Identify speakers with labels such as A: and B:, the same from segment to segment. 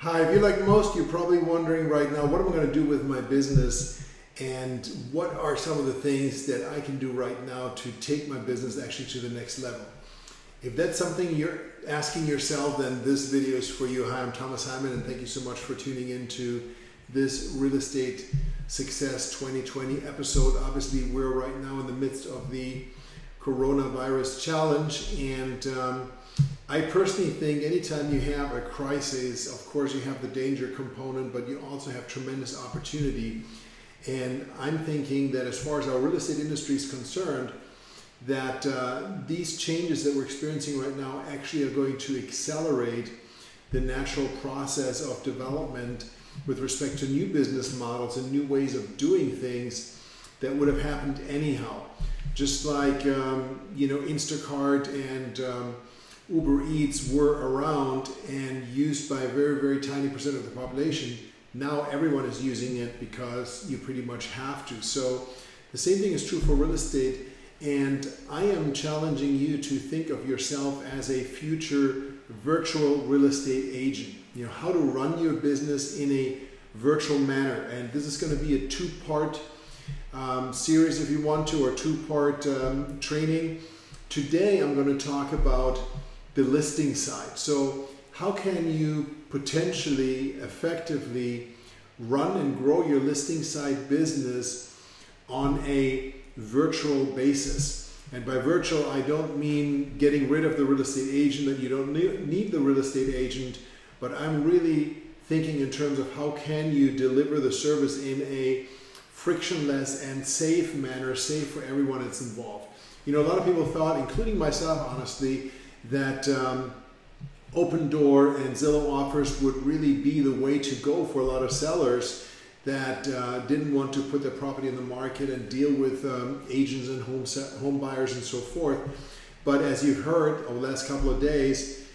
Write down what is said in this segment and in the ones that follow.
A: Hi, if you're like most, you're probably wondering right now, what am I going to do with my business and what are some of the things that I can do right now to take my business actually to the next level? If that's something you're asking yourself, then this video is for you. Hi, I'm Heimann, and thank you so much for tuning into this Real Estate Success 2020 episode. Obviously, we're right now in the midst of the coronavirus challenge, and I personally think anytime you have a crisis, of course you have the danger component, but you also have tremendous opportunity. And I'm thinking that as far as our real estate industry is concerned, that these changes that we're experiencing right now actually are going to accelerate the natural process of development with respect to new business models and new ways of doing things that would have happened anyhow. Just like Instacart and Uber Eats were around and used by a very, very tiny percent of the population. Now everyone is using it because you pretty much have to. So the same thing is true for real estate. And I am challenging you to think of yourself as a future virtual real estate agent. You know, how to run your business in a virtual manner. And this is going to be a two-part series if you want to, or two-part training. Today I'm going to talk about the listing side. So how can you potentially effectively run and grow your listing side business on a virtual basis? And by virtual, I don't mean getting rid of the real estate agent, that you don't need the real estate agent, but I'm really thinking in terms of how can you deliver the service in a frictionless and safe manner, safe for everyone that's involved. You know, a lot of people thought, including myself, honestly, that Opendoor and Zillow offers would really be the way to go for a lot of sellers that didn't want to put their property in the market and deal with agents and home buyers and so forth. But as you've heard over the last couple of days,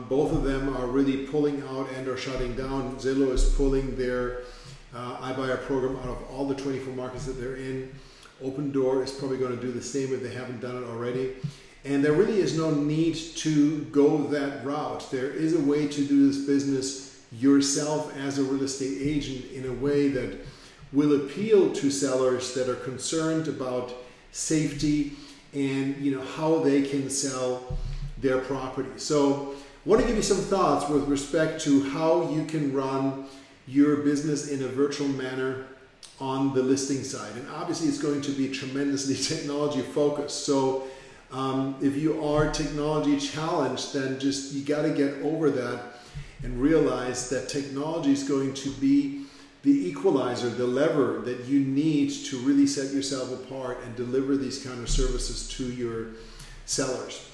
A: both of them are really pulling out and are shutting down. Zillow is pulling their iBuyer program out of all the 24 markets that they're in. Opendoor is probably going to do the same if they haven't done it already. And there really is no need to go that route. There is a way to do this business yourself as a real estate agent in a way that will appeal to sellers that are concerned about safety and how they can sell their property. So I want to give you some thoughts with respect to how you can run your business in a virtual manner on the listing side. And obviously it's going to be tremendously technology focused. So if you are technology challenged, then just you got to get over that and realize that technology is going to be the equalizer, the lever that you need to really set yourself apart and deliver these kind of services to your sellers.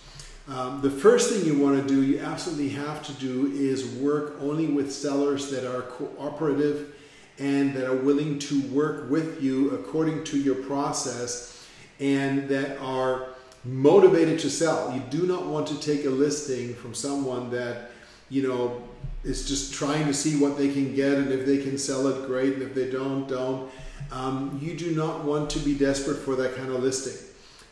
A: The first thing you want to do, you absolutely have to do, is work only with sellers that are cooperative and that are willing to work with you according to your process and that are motivated to sell. You do not want to take a listing from someone that, is just trying to see what they can get, and if they can sell it, great, and if they don't. You do not want to be desperate for that kind of listing.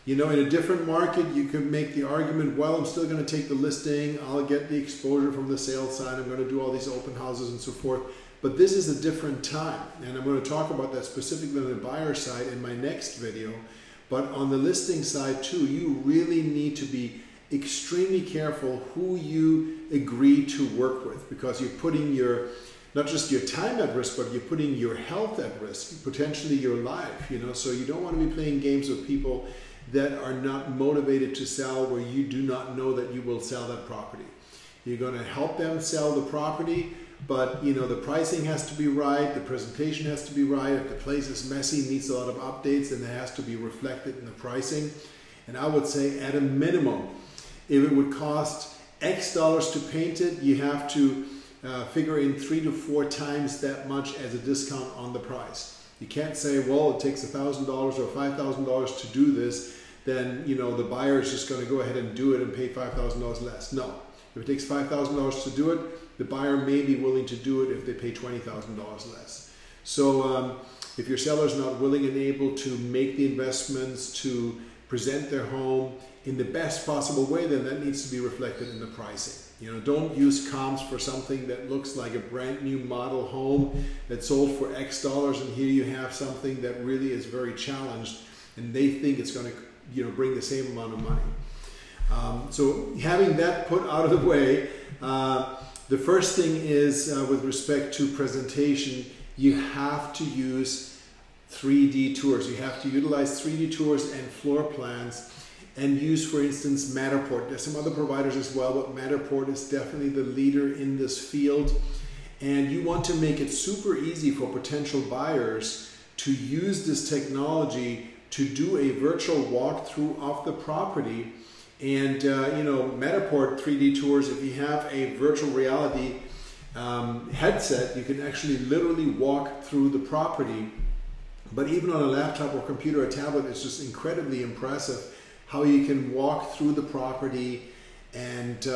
A: In a different market, you can make the argument, well, I'm still going to take the listing, I'll get the exposure from the sales side, I'm going to do all these open houses and so forth. But this is a different time, and I'm going to talk about that specifically on the buyer side in my next video. But on the listing side too, you really need to be extremely careful who you agree to work with, because you're putting not just your time at risk, but you're putting your health at risk, potentially your life, so you don't want to be playing games with people that are not motivated to sell, where you do not know that you will sell that property. You're going to help them sell the property, but the pricing has to be right, the presentation has to be right. If the place is messy, needs a lot of updates, then it has to be reflected in the pricing. And I would say at a minimum, if it would cost X dollars to paint it, you have to figure in 3 to 4 times that much as a discount on the price. You can't say, well, it takes $1,000 or $5,000 to do this, then the buyer is just going to go ahead and do it and pay $5,000 less. No. If it takes $5,000 to do it, the buyer may be willing to do it if they pay $20,000 less. So if your seller is not willing and able to make the investments to present their home in the best possible way, then that needs to be reflected in the pricing. You know, don't use comps for something that looks like a brand new model home that sold for X dollars, and here you have something that really is very challenged and they think it's going to, you know, bring the same amount of money. So having that put out of the way, the first thing is with respect to presentation, you have to use 3D tours. You have to utilize 3D tours and floor plans, and use, for instance, Matterport. There's some other providers as well, but Matterport is definitely the leader in this field. And you want to make it super easy for potential buyers to use this technology to do a virtual walkthrough of the property. And you know, Matterport 3D tours, if you have a virtual reality headset, you can actually literally walk through the property. But even on a laptop or computer or tablet, it's just incredibly impressive how you can walk through the property, and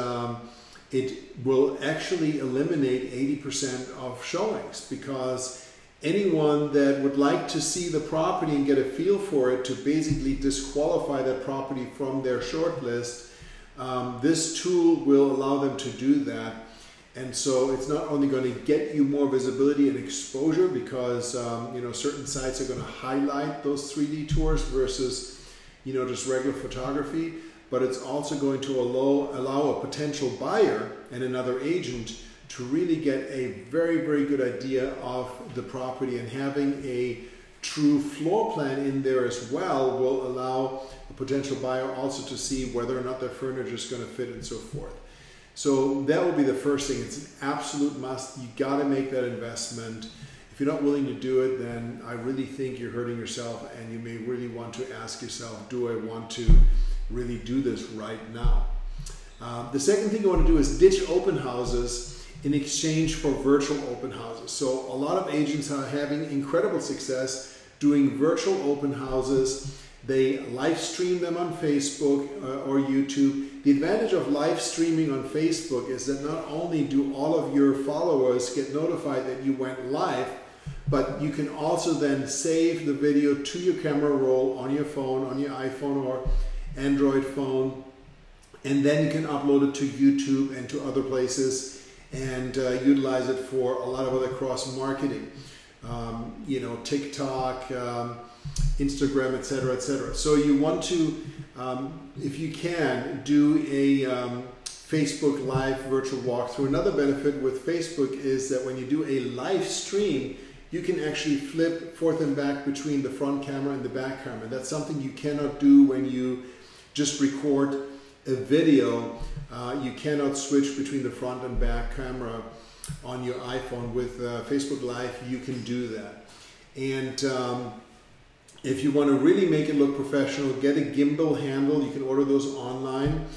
A: it will actually eliminate 80% of showings, because anyone that would like to see the property and get a feel for it to basically disqualify that property from their short list, this tool will allow them to do that. And so it's not only going to get you more visibility and exposure, because you know, certain sites are going to highlight those 3D tours versus, you know, just regular photography, but it's also going to allow a potential buyer and another agent to really get a very, very good idea of the property. And having a true floor plan in there as well will allow a potential buyer also to see whether or not their furniture is going to fit and so forth. So that will be the first thing. It's an absolute must. You got to make that investment. If you're not willing to do it, then I really think you're hurting yourself, and you may really want to ask yourself, do I want to really do this right now? The second thing I want to do is ditch open houses in exchange for virtual open houses. So a lot of agents are having incredible success doing virtual open houses. They live stream them on Facebook or YouTube. The advantage of live streaming on Facebook is that not only do all of your followers get notified that you went live, but you can also then save the video to your camera roll on your phone, on your iPhone or Android phone, and then you can upload it to YouTube and to other places and utilize it for a lot of other cross-marketing. You know, TikTok, Instagram, etc., etc. So you want to, if you can, do a Facebook Live virtual walkthrough. Another benefit with Facebook is that when you do a live stream, you can actually flip forth and back between the front camera and the back camera. That's something you cannot do when you just record a video. You cannot switch between the front and back camera on your iPhone. With Facebook Live, you can do that. And if you want to really make it look professional, get a gimbal handle. You can order those online,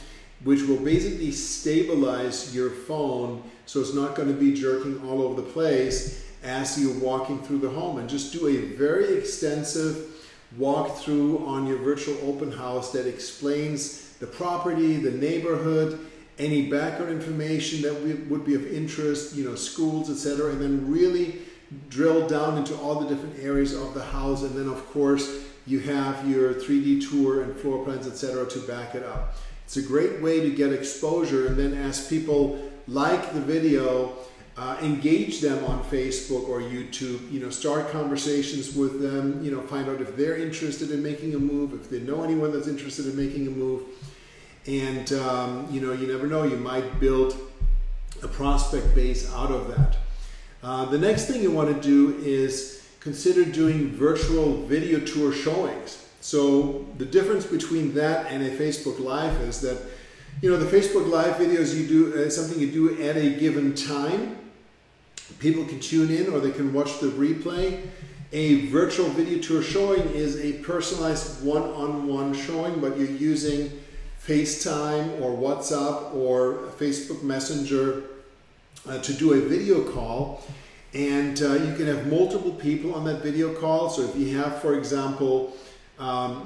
A: which will basically stabilize your phone so it's not going to be jerking all over the place as you're walking through the home. And just do a very extensive walkthrough on your virtual open house that explains the property, the neighborhood, any background information that would be of interest, you know, schools, etc., and then really drill down into all the different areas of the house. And then of course you have your 3D tour and floor plans, etc., to back it up. It's a great way to get exposure, and then as people like the video, engage them on Facebook or YouTube, you know, start conversations with them, you know, find out if they're interested in making a move, if they know anyone that's interested in making a move. And you know, you never know, you might build a prospect base out of that. The next thing you want to do is consider doing virtual video tour showings. So the difference between that and a Facebook Live is that, you know, the Facebook Live videos you do something you do at a given time. People can tune in or they can watch the replay. A virtual video tour showing is a personalized one-on-one showing, but you're using FaceTime or WhatsApp or Facebook Messenger to do a video call. And you can have multiple people on that video call. So if you have, for example,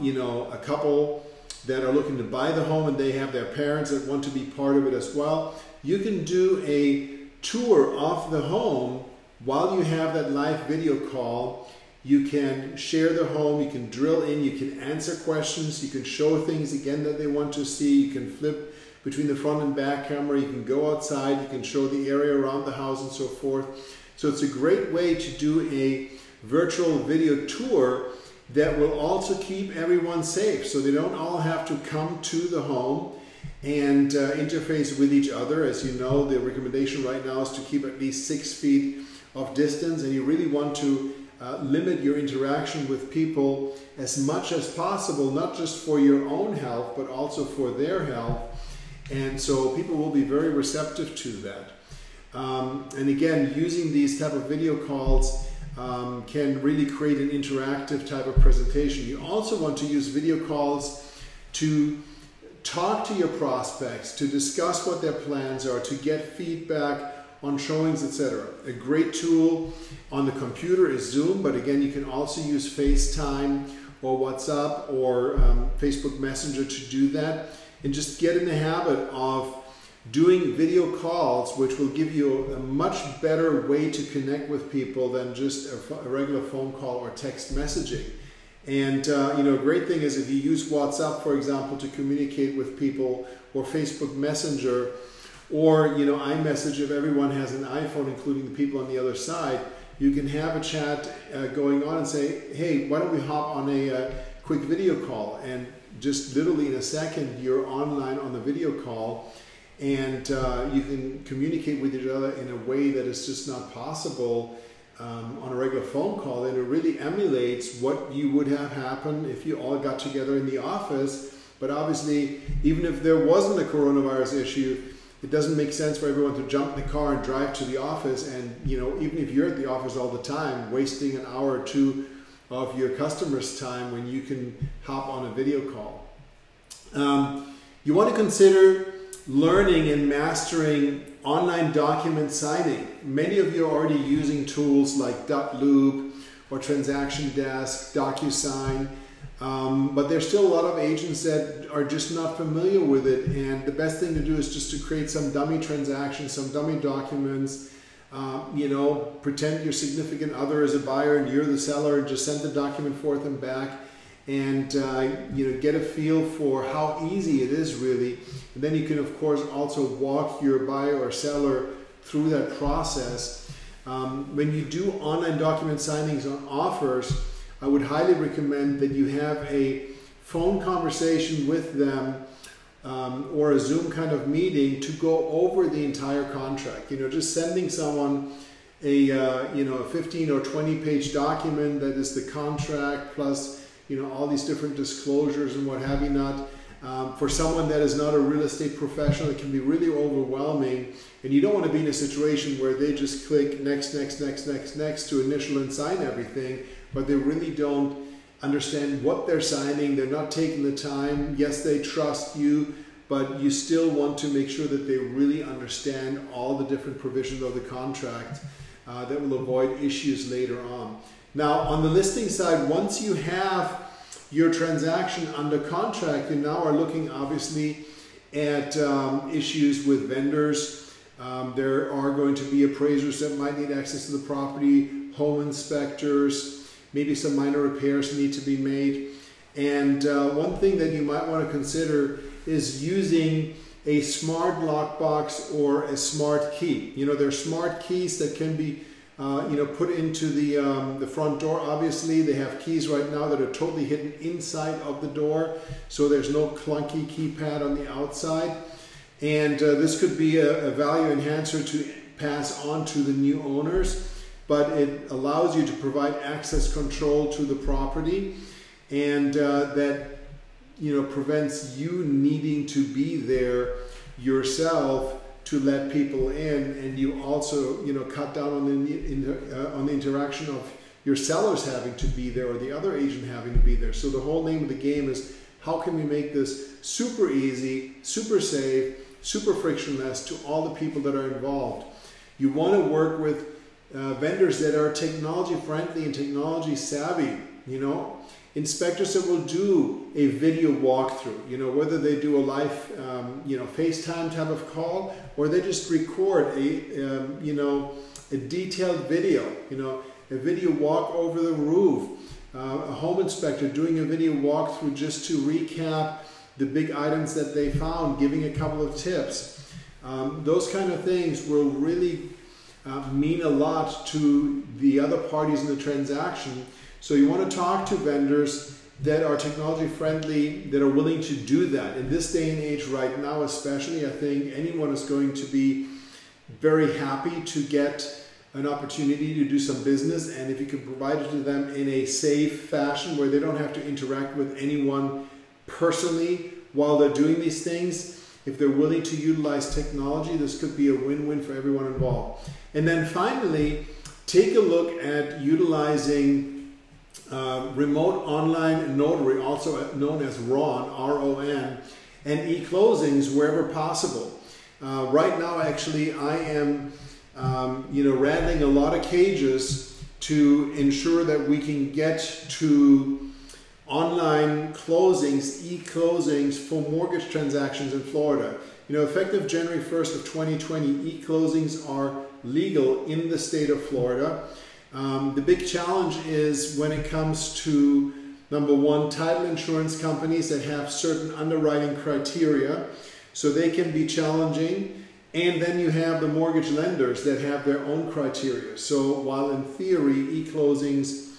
A: you know, a couple that are looking to buy the home and they have their parents that want to be part of it as well, you can do a tour of the home while you have that live video call. You can share the home, you can drill in, you can answer questions, you can show things again that they want to see, you can flip between the front and back camera. You can go outside, you can show the area around the house and so forth. So it's a great way to do a virtual video tour that will also keep everyone safe. So they don't all have to come to the home and interface with each other. As you know, the recommendation right now is to keep at least 6 feet of distance, and you really want to limit your interaction with people as much as possible, not just for your own health, but also for their health. And so people will be very receptive to that. And again, using these type of video calls can really create an interactive type of presentation. You also want to use video calls to talk to your prospects, to discuss what their plans are, to get feedback on showings, etc. A great tool on the computer is Zoom, but again, you can also use FaceTime or WhatsApp or Facebook Messenger to do that. And just get in the habit of doing video calls, which will give you a much better way to connect with people than just a regular phone call or text messaging. And you know, a great thing is if you use WhatsApp, for example, to communicate with people, or Facebook Messenger, or you know, iMessage, if everyone has an iPhone, including the people on the other side, you can have a chat going on and say, hey, why don't we hop on a quick video call? And just literally in a second, you're online on the video call, and you can communicate with each other in a way that is just not possible on a regular phone call. And it really emulates what you would have happen if you all got together in the office. But obviously, even if there wasn't a coronavirus issue, it doesn't make sense for everyone to jump in the car and drive to the office. And you know, even if you're at the office all the time, wasting an hour or two of your customers' time when you can hop on a video call. You want to consider learning and mastering online document signing. Many of you are already using tools like .loop or Transaction Desk, DocuSign, but there's still a lot of agents that are just not familiar with it, and the best thing to do is just to create some dummy transactions, some dummy documents. You know, pretend your significant other is a buyer and you're the seller, and just send the document forth and back, and you know, get a feel for how easy it is really. And then you can of course also walk your buyer or seller through that process. When you do online document signings on offers, I would highly recommend that you have a phone conversation with them or a Zoom kind of meeting to go over the entire contract. You know, just sending someone a you know, a 15 or 20 page document that is the contract plus, you know, all these different disclosures and what have you not. For someone that is not a real estate professional, it can be really overwhelming, and you don't want to be in a situation where they just click next, next, next, next, next to initial and sign everything, but they really don't understand what they're signing. They're not taking the time. Yes, they trust you, but you still want to make sure that they really understand all the different provisions of the contract that will avoid issues later on. Now, on the listing side, once you have your transaction under contract, you now are looking obviously at issues with vendors. There are going to be appraisers that might need access to the property, home inspectors, maybe some minor repairs need to be made. And one thing that you might want to consider is using a smart lockbox or a smart key. You know, there are smart keys that can be you know, put into the front door. Obviously, they have keys right now that are totally hidden inside of the door, so there's no clunky keypad on the outside. And this could be a value enhancer to pass on to the new owners, but it allows you to provide access control to the property, and that, you know, prevents you needing to be there yourself to let people in, and you also, you know, cut down on the interaction of your sellers having to be there or the other agent having to be there. So the whole name of the game is, how can we make this super easy, super safe, super frictionless to all the people that are involved? You want to work with vendors that are technology friendly and technology savvy. You know, inspectors that will do a video walkthrough, you know, whether they do a live, you know, FaceTime type of call, or they just record a, you know, a detailed video, you know, a video walk over the roof, a home inspector doing a video walkthrough just to recap the big items that they found, giving a couple of tips. Those kind of things will really mean a lot to the other parties in the transaction. So you want to talk to vendors that are technology friendly, that are willing to do that. In this day and age right now especially, I think anyone is going to be very happy to get an opportunity to do some business, and if you can provide it to them in a safe fashion where they don't have to interact with anyone personally while they're doing these things, if they're willing to utilize technology, this could be a win-win for everyone involved. And then finally, take a look at utilizing remote online notary, also known as RON, R-O-N, and e-closings wherever possible. Right now, actually, I am rattling a lot of cages to ensure that we can get to online closings, e-closings for mortgage transactions in Florida. Effective January 1st of 2020, e-closings are legal in the state of Florida. The big challenge is when it comes to, number one, title insurance companies that have certain underwriting criteria, so they can be challenging. And then you have the mortgage lenders that have their own criteria. So while in theory e-closings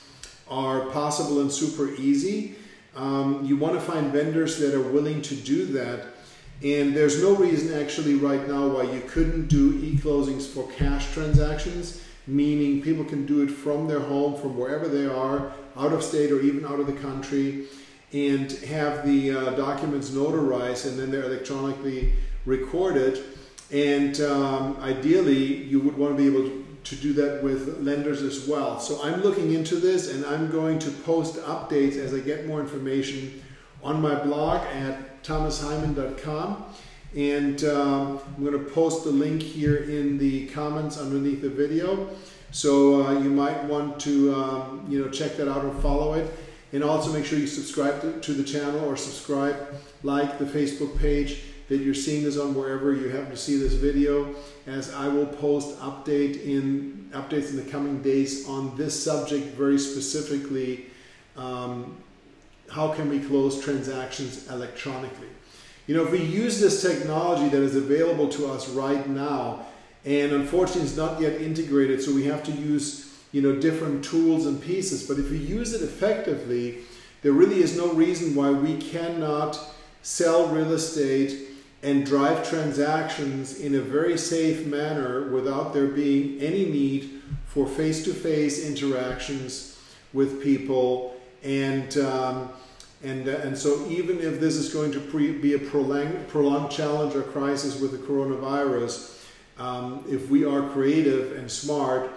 A: are possible and super easy, you want to find vendors that are willing to do that. And there's no reason actually right now why you couldn't do e-closings for cash transactions, meaning people can do it from their home, from wherever they are, out of state or even out of the country, and have the documents notarized, and then they're electronically recorded. And ideally, you would want to be able to do that with lenders as well. So I'm looking into this, and I'm going to post updates as I get more information on my blog at thomasheimann.com. And I'm going to post the link here in the comments underneath the video. So you might want to check that out and follow it. And also make sure you subscribe to the channel, or like the Facebook page that you're seeing this on, wherever you happen to see this video, as I will post updates in the coming days on this subject very specifically. How can we close transactions electronically? If we use this technology that is available to us right now, and unfortunately it's not yet integrated, so we have to use different tools and pieces, but if we use it effectively, there really is no reason why we cannot sell real estate and drive transactions in a very safe manner without there being any need for face-to-face interactions with people. And so even if this is going to be a prolonged challenge or crisis with the coronavirus, if we are creative and smart,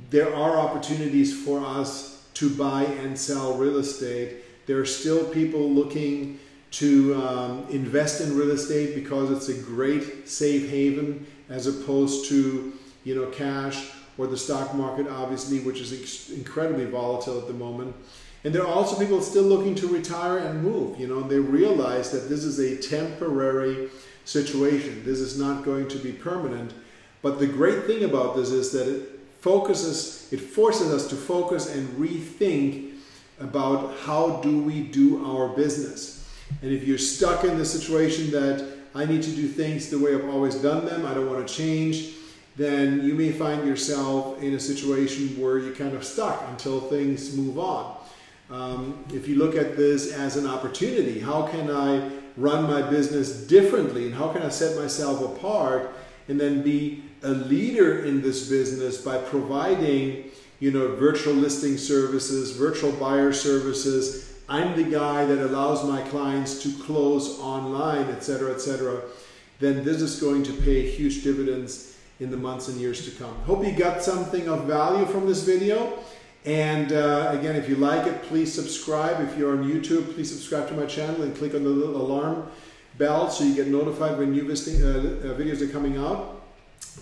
A: there are opportunities for us to buy and sell real estate. There are still people looking to invest in real estate because it's a great safe haven, as opposed to cash or the stock market, obviously, which is incredibly volatile at the moment. And there are also people still looking to retire and move. They realize that this is a temporary situation. This is not going to be permanent. But the great thing about this is that it forces us to focus and rethink about how do we do our business. And if you're stuck in the situation that I need to do things the way I've always done them, I don't want to change, then you may find yourself in a situation where you're kind of stuck until things move on. If you look at this as an opportunity, how can I run my business differently, and how can I set myself apart and then be a leader in this business by providing virtual listing services, virtual buyer services. I'm the guy that allows my clients to close online, etc., etc. Then this is going to pay huge dividends in the months and years to come. Hope you got something of value from this video. And again, if you like it, please subscribe. If you're on YouTube, please subscribe to my channel and click on the little alarm bell so you get notified when new videos are coming out.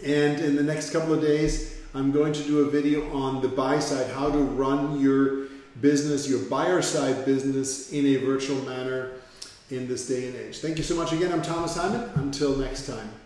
A: And in the next couple of days, I'm going to do a video on the buy side, how to run your business, your buyer side business, in a virtual manner in this day and age. Thank you so much again. I'm Thomas Heimann. Until next time.